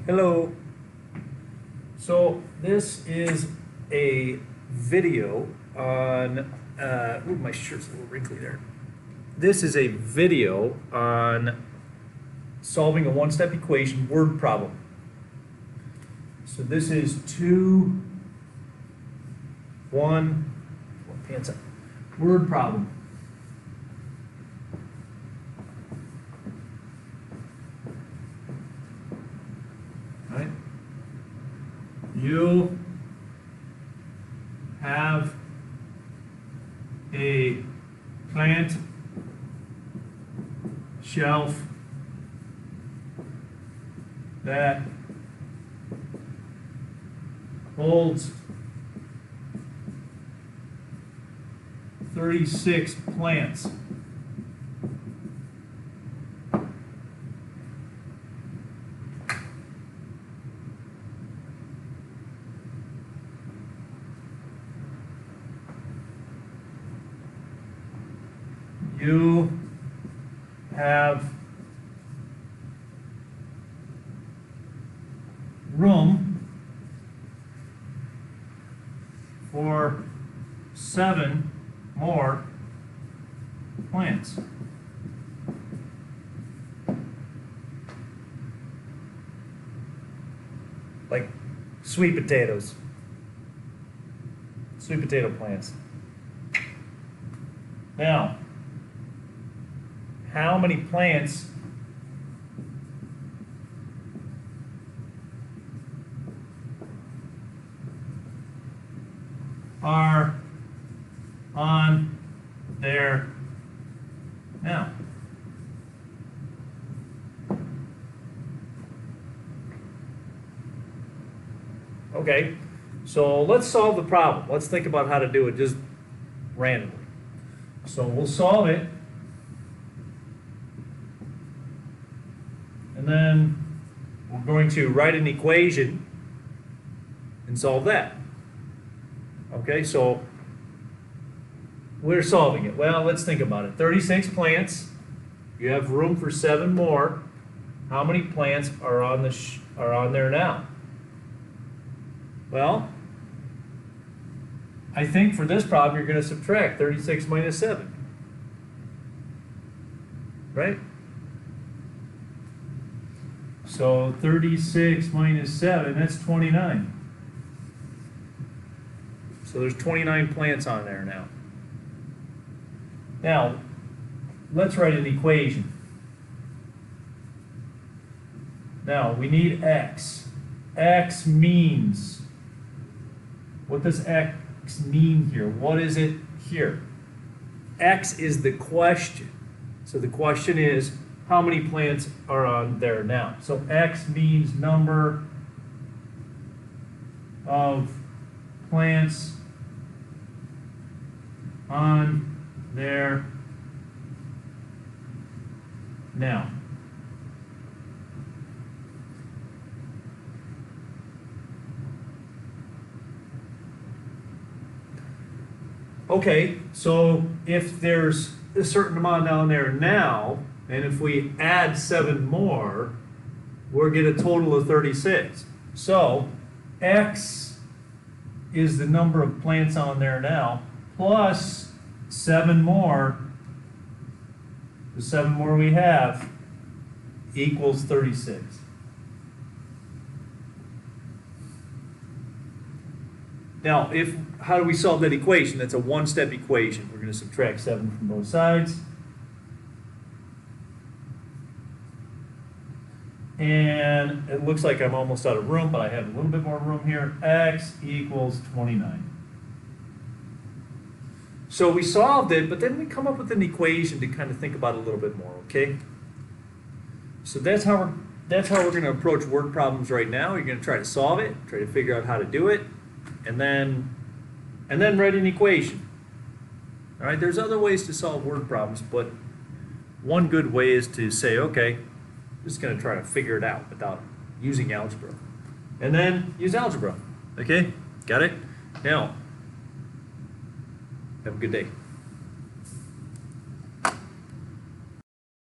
Hello. So this is a video on, ooh, my shirt's a little wrinkly there. This is a video on solving a one-step equation word problem. So this is pants up, word problem. Right? You have a plant shelf that holds 36 plants. You have room for 7 more plants. Like sweet potatoes. Sweet potato plants. Now, how many plants are on there now? Okay, so let's solve the problem. Let's think about how to do it just randomly. So we'll solve it. And then we're going to write an equation and solve that. Okay, so we're solving it. Well, let's think about it. 36 plants. You have room for 7 more. How many plants are on there now? Well, I think for this problem you're going to subtract 36 minus 7. Right? So 36 minus 7, that's 29. So there's 29 plants on there now. Now, let's write an equation. Now, we need x. X means, what does x mean here? What is it here? X is the question. So the question is, how many plants are on there now? So X means number of plants on there now. Okay, so if there's a certain amount down there now, and if we add 7 more, we'll get a total of 36. So X is the number of plants on there now, plus 7 more, the 7 more we have, equals 36. Now, how do we solve that equation? That's a one-step equation. We're going to subtract 7 from both sides. And it looks like I'm almost out of room, but I have a little bit more room here. X equals 29. So we solved it, but then we come up with an equation to kind of think about it a little bit more, okay? So that's how we're going to approach word problems right now. You're going to try to solve it, try to figure out how to do it, and then write an equation. All right, there's other ways to solve word problems, but one good way is to say, okay, I'm just going to try to figure it out without using algebra. And then use algebra. Okay? Got it? Now, have a good day.